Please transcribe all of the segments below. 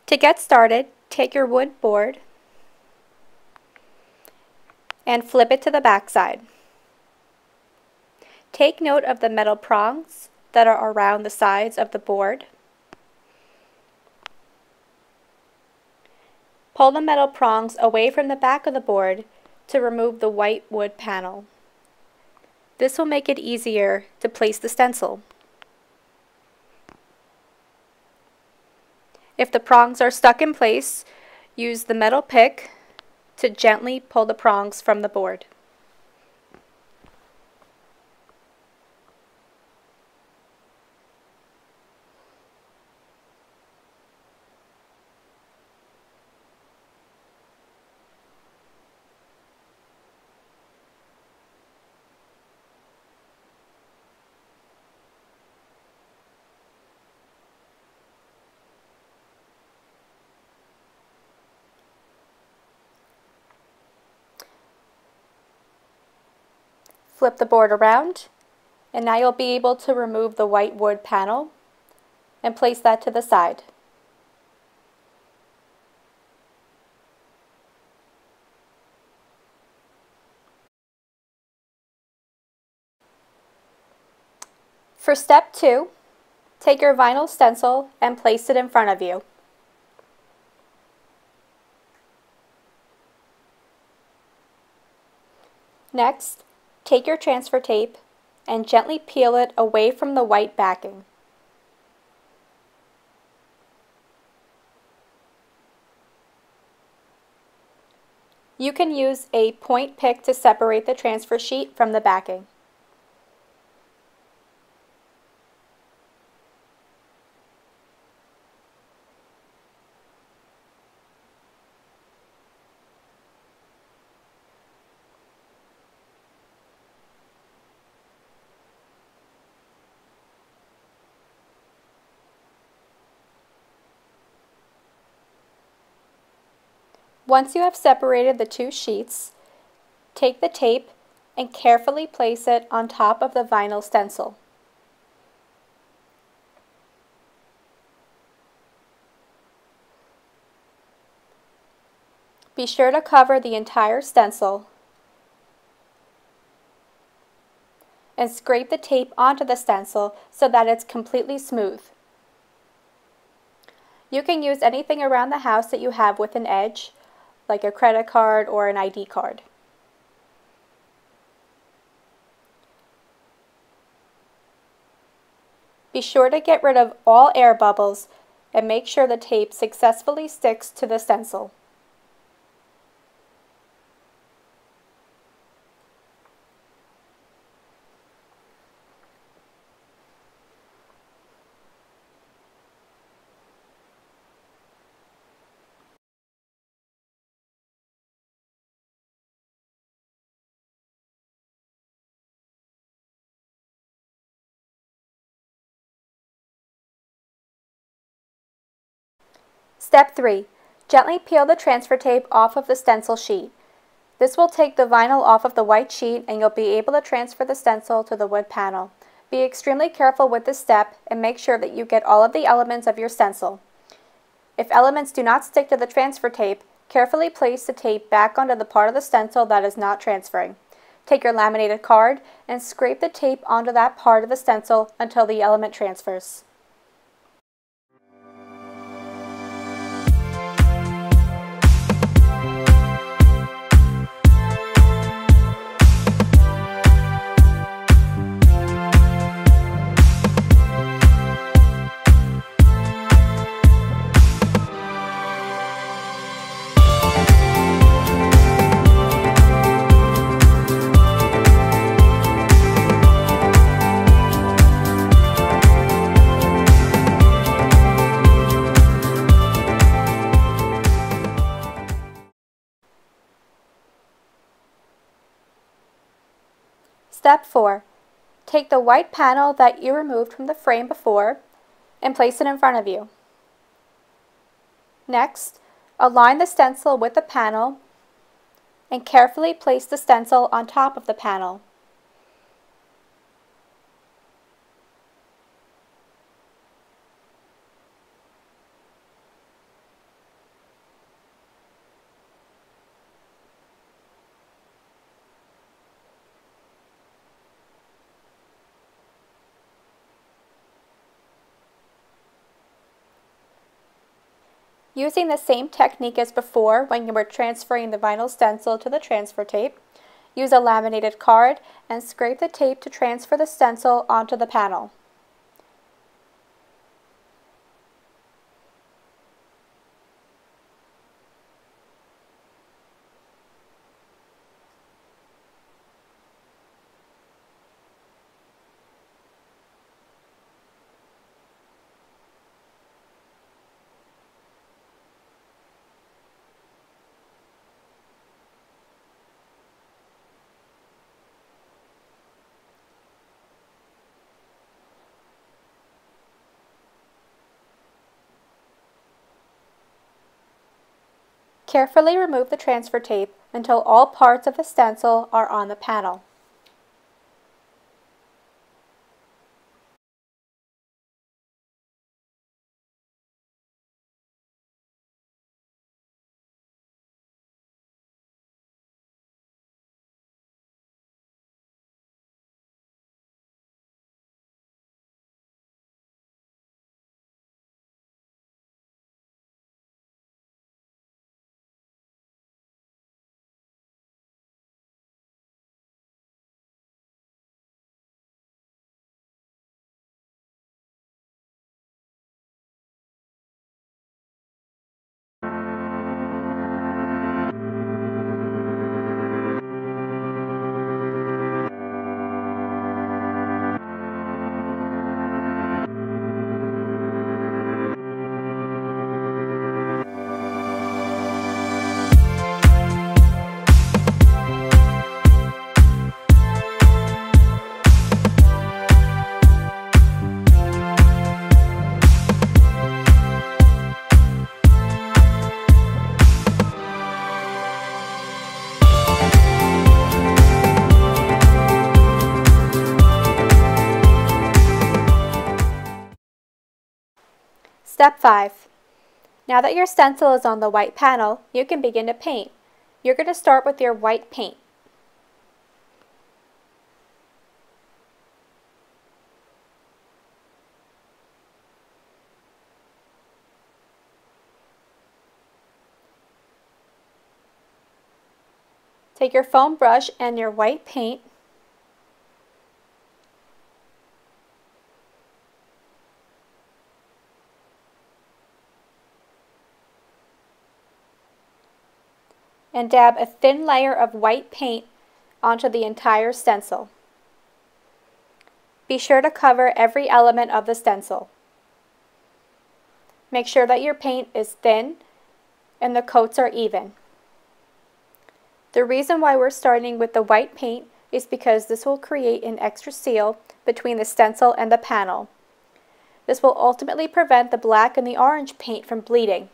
To get started, take your wood board and flip it to the back side. Take note of the metal prongs that are around the sides of the board. Pull the metal prongs away from the back of the board to remove the white wood panel. This will make it easier to place the stencil. If the prongs are stuck in place, use the metal pick to gently pull the prongs from the board. Flip the board around, and now you'll be able to remove the white wood panel and place that to the side. For step 2, take your vinyl stencil and place it in front of you. Next, take your transfer tape and gently peel it away from the white backing. You can use a point pick to separate the transfer sheet from the backing. Once you have separated the two sheets, take the tape and carefully place it on top of the vinyl stencil. Be sure to cover the entire stencil and scrape the tape onto the stencil so that it's completely smooth. You can use anything around the house that you have with an edge, like a credit card or an ID card. Be sure to get rid of all air bubbles and make sure the tape successfully sticks to the stencil. Step 3. Gently peel the transfer tape off of the stencil sheet. This will take the vinyl off of the white sheet and you'll be able to transfer the stencil to the wood panel. Be extremely careful with this step and make sure that you get all of the elements of your stencil. If elements do not stick to the transfer tape, carefully place the tape back onto the part of the stencil that is not transferring. Take your laminated card and scrape the tape onto that part of the stencil until the element transfers. Step 4. Take the white panel that you removed from the frame before and place it in front of you. Next, align the stencil with the panel and carefully place the stencil on top of the panel. Using the same technique as before when you were transferring the vinyl stencil to the transfer tape, use a laminated card and scrape the tape to transfer the stencil onto the panel. Carefully remove the transfer tape until all parts of the stencil are on the panel. Step 5. Now that your stencil is on the white panel, you can begin to paint. You're going to start with your white paint. Take your foam brush and your white paint and dab a thin layer of white paint onto the entire stencil. Be sure to cover every element of the stencil. Make sure that your paint is thin and the coats are even. The reason why we're starting with the white paint is because this will create an extra seal between the stencil and the panel. This will ultimately prevent the black and the orange paint from bleeding.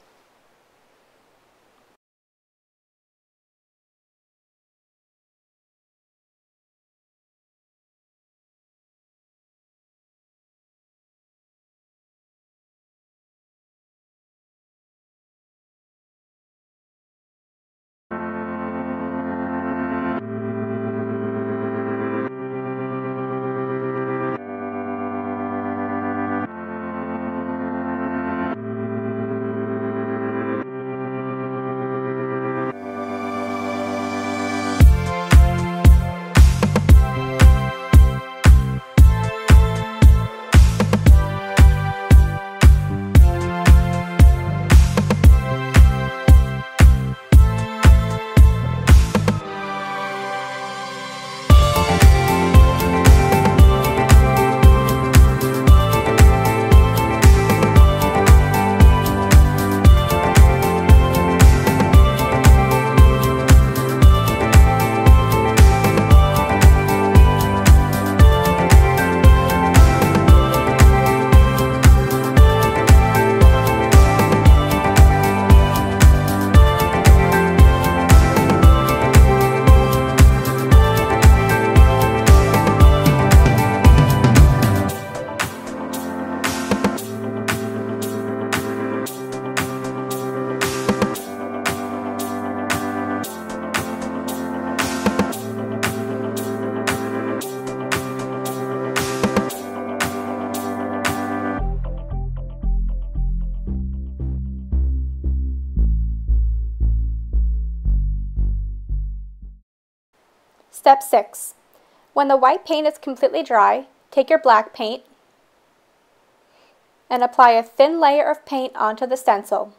Step 6. When the white paint is completely dry, take your black paint and apply a thin layer of paint onto the stencil.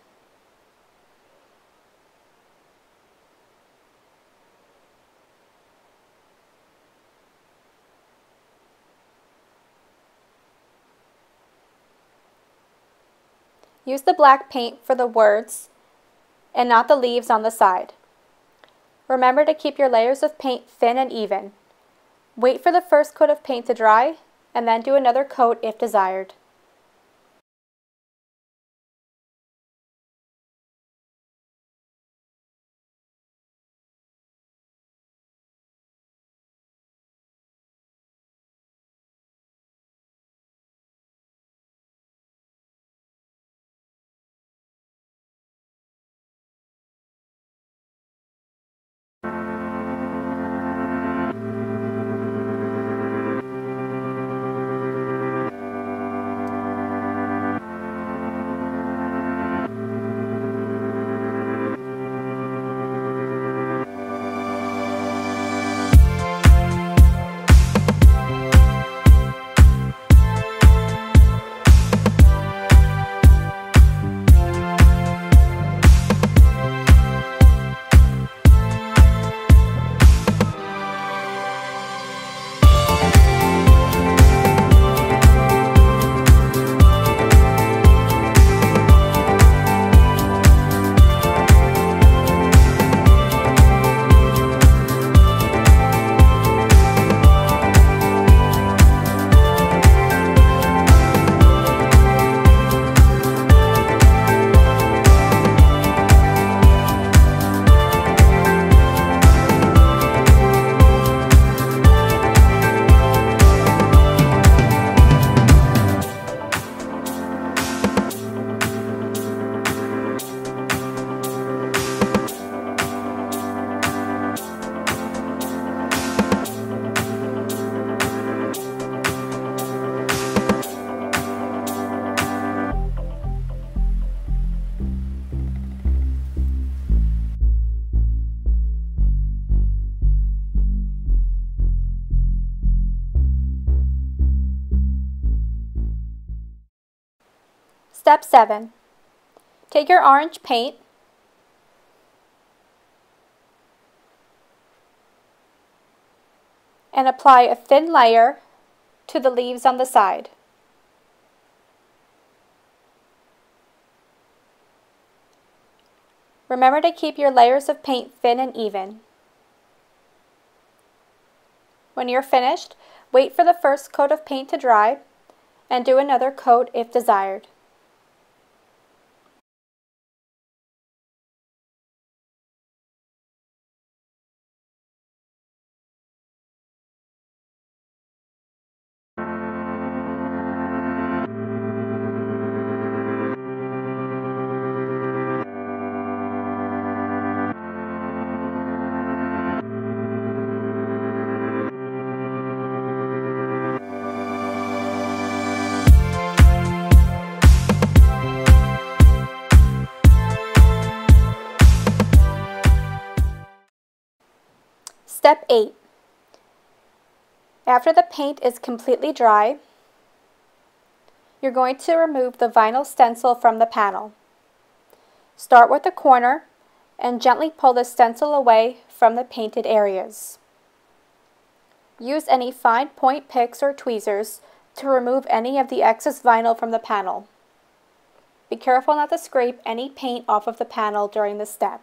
Use the black paint for the words and not the leaves on the side. Remember to keep your layers of paint thin and even. Wait for the first coat of paint to dry, and then do another coat if desired. Step 7. Take your orange paint and apply a thin layer to the leaves on the side. Remember to keep your layers of paint thin and even. When you're finished, wait for the first coat of paint to dry and do another coat if desired. Step 8. After the paint is completely dry, you're going to remove the vinyl stencil from the panel. Start with the corner and gently pull the stencil away from the painted areas. Use any fine point picks or tweezers to remove any of the excess vinyl from the panel. Be careful not to scrape any paint off of the panel during this step.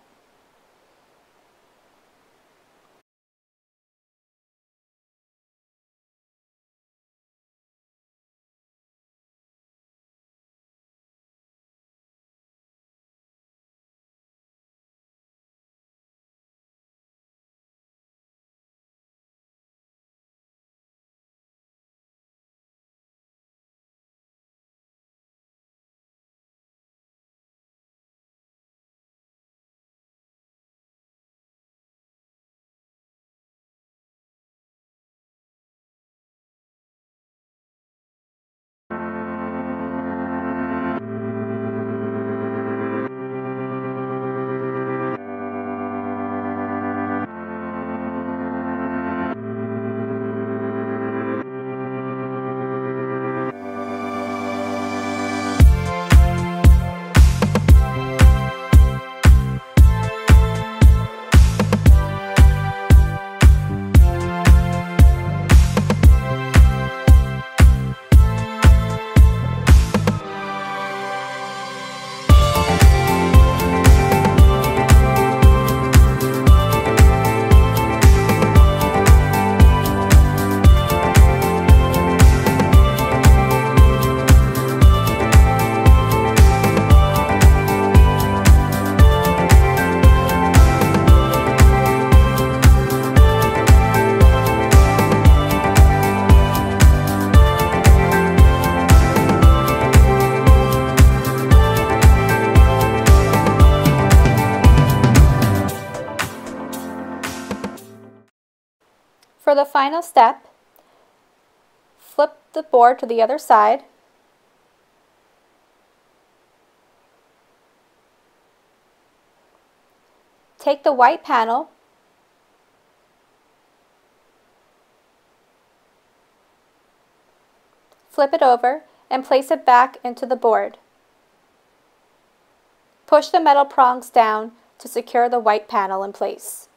For the final step, flip the board to the other side. Take the white panel, flip it over, and place it back into the board. Push the metal prongs down to secure the white panel in place.